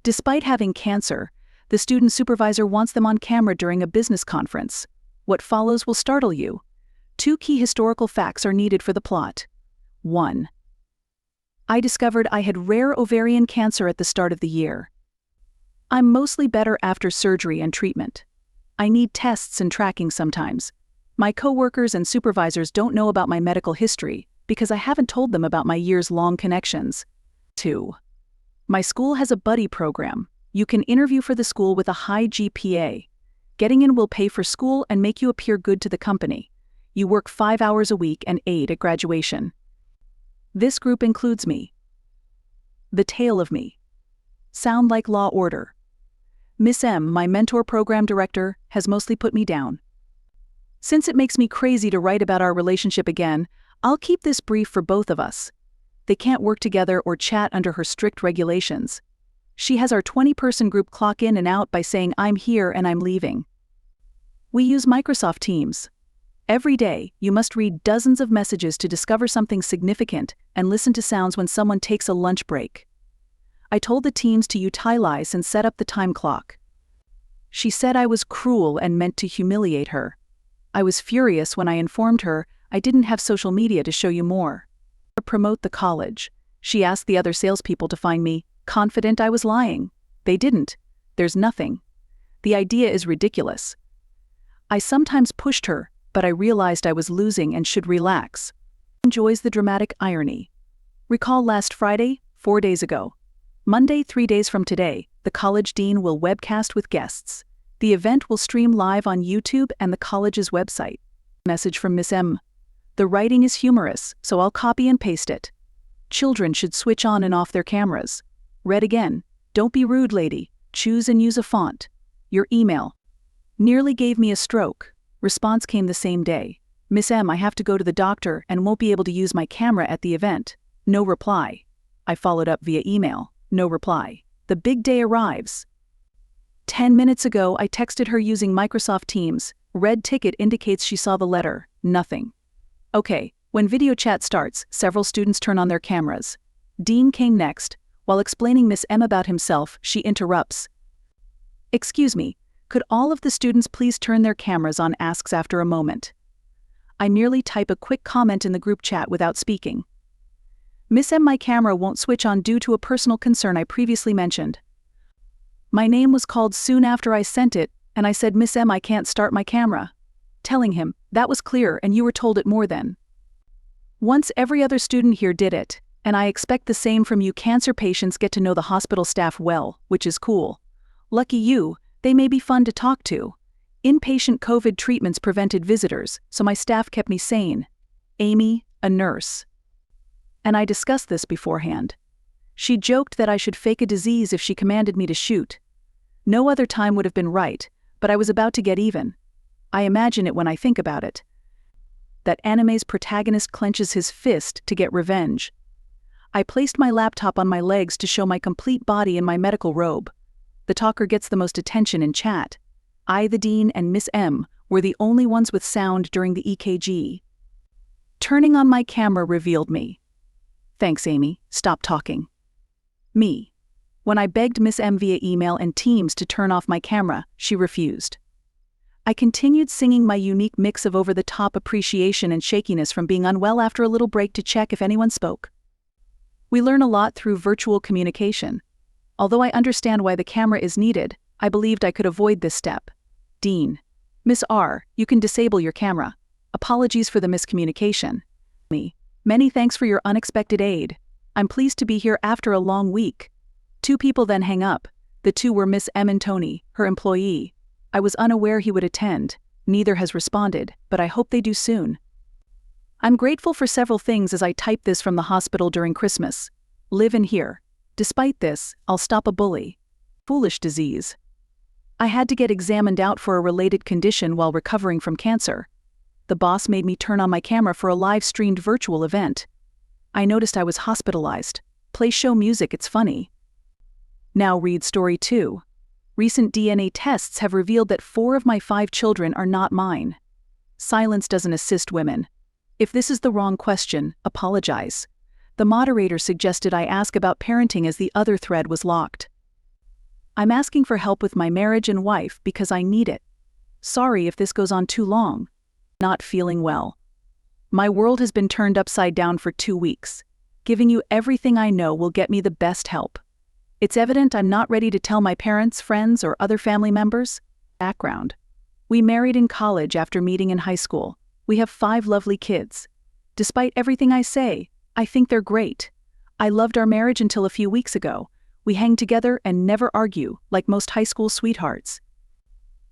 Despite having cancer, the student supervisor wants them on camera during a business conference. What follows will startle you. 2 key historical facts are needed for the plot. 1. I discovered I had rare ovarian cancer at the start of the year. I'm mostly better after surgery and treatment. I need tests and tracking sometimes. My coworkers and supervisors don't know about my medical history because I haven't told them about my years-long connections. 2. My school has a buddy program. You can interview for the school with a high GPA. Getting in will pay for school and make you appear good to the company. You work 5 hours a week and aid at graduation. This group includes me. The tale of me. Sound like Law Order. Miss M, my mentor program director, has mostly put me down. Since it makes me crazy to write about our relationship again, I'll keep this brief for both of us. They can't work together or chat under her strict regulations. She has our 20-person group clock in and out by saying I'm here and I'm leaving. We use Microsoft Teams. Every day, you must read dozens of messages to discover something significant and listen to sounds when someone takes a lunch break. I told the teams to utilize and set up the time clock. She said I was cruel and meant to humiliate her. I was furious when I informed her I didn't have social media to show you more. To promote the college, she asked the other salespeople to find me, confident I was lying. They didn't. There's nothing. The idea is ridiculous. I sometimes pushed her, but I realized I was losing and should relax. Enjoys the dramatic irony. Recall last Friday, 4 days ago. Monday, 3 days from today, the college dean will webcast with guests. The event will stream live on YouTube and the college's website. Message from Miss M. The writing is humorous, so I'll copy and paste it. Children should switch on and off their cameras. Read again. Don't be rude, lady. Choose and use a font. Your email. Nearly gave me a stroke. Response came the same day. Miss M, I have to go to the doctor and won't be able to use my camera at the event. No reply. I followed up via email. No reply. The big day arrives. 10 minutes ago, I texted her using Microsoft Teams. Red ticket indicates she saw the letter. Nothing. Okay, when video chat starts, several students turn on their cameras. Dean came next. While explaining Miss M about himself, she interrupts. Excuse me, could all of the students please turn their cameras on? Asks after a moment. I merely type a quick comment in the group chat without speaking. Miss M, my camera won't switch on due to a personal concern I previously mentioned. My name was called soon after I sent it, and I said, Miss M, I can't start my camera. Telling him, that was clear and you were told it more than once. Every other student here did it, and I expect the same from you. Cancer patients get to know the hospital staff well, which is cool. Lucky you, they may be fun to talk to. Inpatient COVID treatments prevented visitors, so my staff kept me sane. Amy, a nurse. And I discussed this beforehand. She joked that I should fake a disease if she commanded me to shoot. No other time would have been right, but I was about to get even. I imagine it when I think about it. That anime's protagonist clenches his fist to get revenge. I placed my laptop on my legs to show my complete body in my medical robe. The talker gets the most attention in chat. I, the dean, and Miss M were the only ones with sound during the EKG. Turning on my camera revealed me. Thanks, Amy. Stop talking. Me. When I begged Miss M via email and Teams to turn off my camera, she refused. I continued singing my unique mix of over-the-top appreciation and shakiness from being unwell after a little break to check if anyone spoke. We learn a lot through virtual communication. Although I understand why the camera is needed, I believed I could avoid this step. Dean. Miss R, you can disable your camera. Apologies for the miscommunication. Me. Many thanks for your unexpected aid. I'm pleased to be here after a long week. 2 people then hang up. The 2 were Miss M and Tony, her employee. I was unaware he would attend. Neither has responded, but I hope they do soon. I'm grateful for several things as I type this from the hospital during Christmas. Live in here. Despite this, I'll stop a bully. Foolish disease. I had to get examined out for a related condition while recovering from cancer. The boss made me turn on my camera for a live-streamed virtual event. I noticed I was hospitalized. Play show music, it's funny. Now read story 2. Recent DNA tests have revealed that 4 of my 5 children are not mine. Silence doesn't assist women. If this is the wrong question, apologize. The moderator suggested I ask about parenting as the other thread was locked. I'm asking for help with my marriage and wife because I need it. Sorry if this goes on too long. Not feeling well. My world has been turned upside down for 2 weeks. Giving you everything I know will get me the best help. It's evident I'm not ready to tell my parents, friends, or other family members. Background. We married in college after meeting in high school. We have 5 lovely kids. Despite everything I say, I think they're great. I loved our marriage until a few weeks ago. We hang together and never argue, like most high school sweethearts.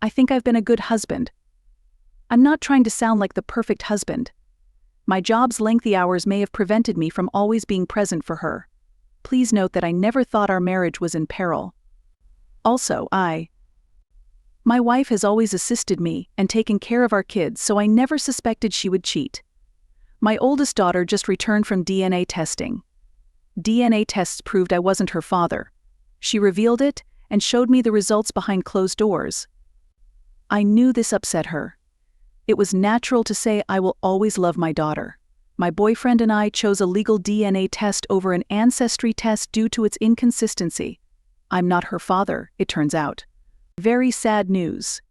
I think I've been a good husband. I'm not trying to sound like the perfect husband. My job's lengthy hours may have prevented me from always being present for her. Please note that I never thought our marriage was in peril. Also, my wife has always assisted me and taken care of our kids, so I never suspected she would cheat. My oldest daughter just returned from DNA testing. DNA tests proved I wasn't her father. She revealed it and showed me the results behind closed doors. I knew this upset her. It was natural to say I will always love my daughter. My boyfriend and I chose a legal DNA test over an ancestry test due to its inconsistency. I'm not her father, it turns out. Very sad news.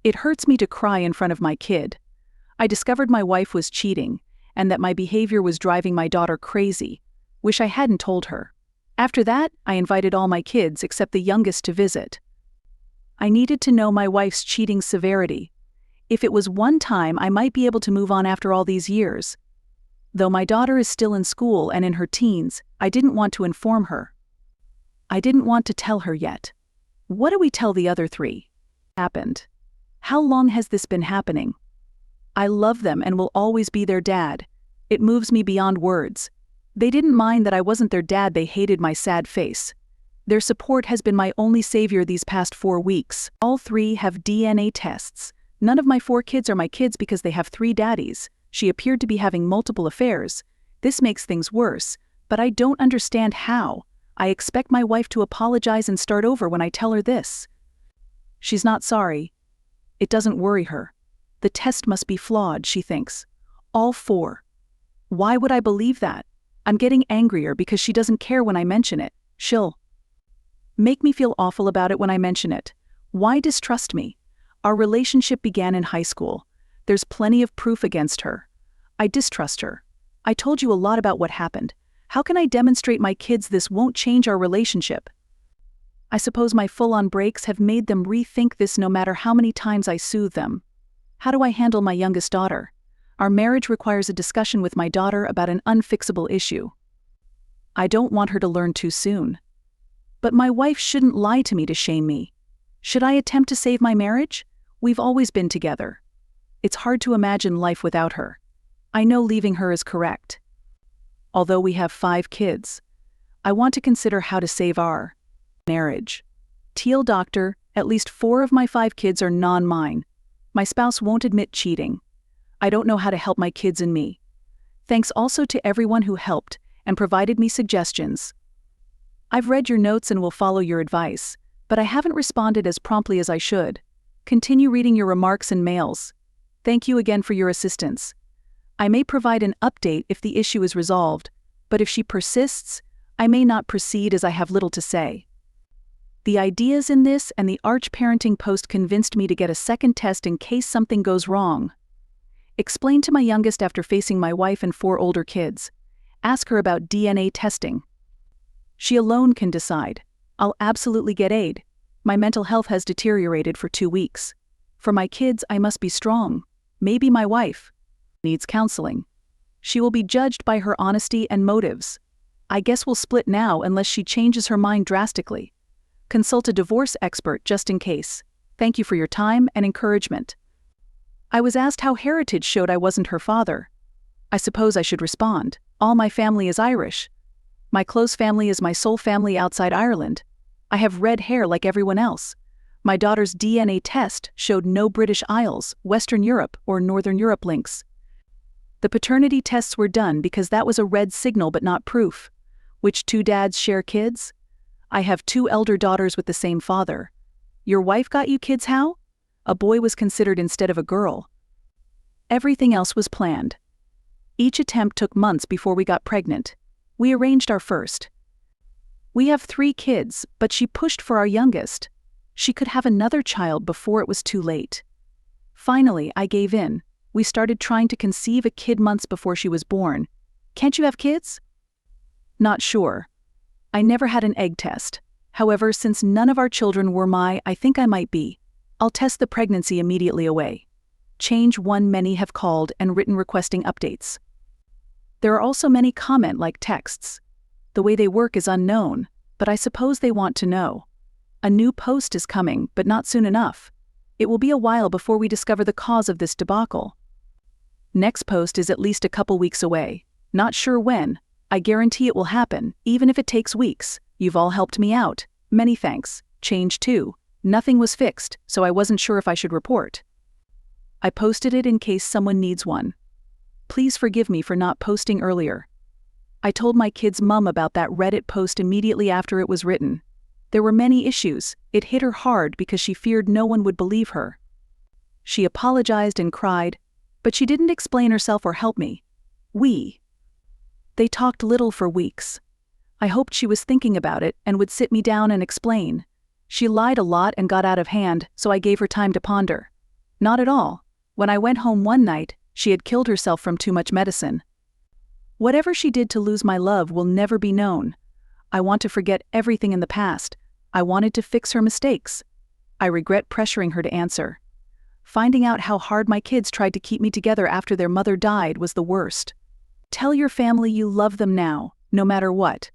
It hurts me to cry in front of my kid. I discovered my wife was cheating, and that my behavior was driving my daughter crazy. Wish I hadn't told her. After that, I invited all my kids except the youngest to visit. I needed to know my wife's cheating severity. If it was one time, I might be able to move on after all these years. Though my daughter is still in school and in her teens, I didn't want to inform her. I didn't want to tell her yet. What do we tell the other 3? Happened. How long has this been happening? I love them and will always be their dad. It moves me beyond words. They didn't mind that I wasn't their dad, they hated my sad face. Their support has been my only savior these past 4 weeks. All 3 have DNA tests. None of my 4 kids are my kids because they have 3 daddies. She appeared to be having multiple affairs. This makes things worse, but I don't understand how. I expect my wife to apologize and start over when I tell her this. She's not sorry. It doesn't worry her. The test must be flawed, she thinks. All 4. Why would I believe that? I'm getting angrier because she doesn't care when I mention it. She'll make me feel awful about it when I mention it. Why distrust me? Our relationship began in high school. There's plenty of proof against her. I distrust her. I told you a lot about what happened. How can I demonstrate my kids this won't change our relationship? I suppose my full-on breaks have made them rethink this no matter how many times I soothe them. How do I handle my youngest daughter? Our marriage requires a discussion with my daughter about an unfixable issue. I don't want her to learn too soon. But my wife shouldn't lie to me to shame me. Should I attempt to save my marriage? We've always been together. It's hard to imagine life without her. I know leaving her is correct. Although we have 5 kids, I want to consider how to save our marriage. Teal doctor, at least 4 of my 5 kids are non-mine. My spouse won't admit cheating. I don't know how to help my kids and me. Thanks also to everyone who helped and provided me suggestions. I've read your notes and will follow your advice, but I haven't responded as promptly as I should. Continue reading your remarks and mails. Thank you again for your assistance. I may provide an update if the issue is resolved, but if she persists, I may not proceed as I have little to say. The ideas in this and the Arch Parenting post convinced me to get a second test in case something goes wrong. Explain to my youngest after facing my wife and 4 older kids. Ask her about DNA testing. She alone can decide. I'll absolutely get aid. My mental health has deteriorated for 2 weeks. For my kids, I must be strong. Maybe my wife needs counseling. She will be judged by her honesty and motives. I guess we'll split now unless she changes her mind drastically. Consult a divorce expert just in case. Thank you for your time and encouragement. I was asked how heritage showed I wasn't her father. I suppose I should respond. All my family is Irish. My close family is my sole family outside Ireland. I have red hair like everyone else. My daughter's DNA test showed no British Isles, Western Europe, or Northern Europe links. The paternity tests were done because that was a red signal but not proof. Which 2 dads share kids? I have 2 elder daughters with the same father. Your wife got you kids how? A boy was considered instead of a girl. Everything else was planned. Each attempt took months before we got pregnant. We arranged our first We have 3 kids, but she pushed for our youngest. She could have another child before it was too late. Finally, I gave in. We started trying to conceive a kid months before she was born. Can't you have kids? Not sure. I never had an egg test. However, since none of our children were I think I might be. I'll test the pregnancy immediately away. Change 1. Many have called and written requesting updates. There are also many comment-like texts. The way they work is unknown, but I suppose they want to know. A new post is coming, but not soon enough. It will be a while before we discover the cause of this debacle. Next post is at least a couple weeks away. Not sure when. I guarantee it will happen, even if it takes weeks. You've all helped me out. Many thanks. Change 2. Nothing was fixed, so I wasn't sure if I should report. I posted it in case someone needs one. Please forgive me for not posting earlier. I told my kid's mom about that Reddit post immediately after it was written. There were many issues. It hit her hard because she feared no one would believe her. She apologized and cried, but she didn't explain herself or help me. They talked little for weeks. I hoped she was thinking about it and would sit me down and explain. She lied a lot and got out of hand, so I gave her time to ponder. Not at all. When I went home one night, she had killed herself from too much medicine. Whatever she did to lose my love will never be known. I want to forget everything in the past. I wanted to fix her mistakes. I regret pressuring her to answer. Finding out how hard my kids tried to keep me together after their mother died was the worst. Tell your family you love them now, no matter what.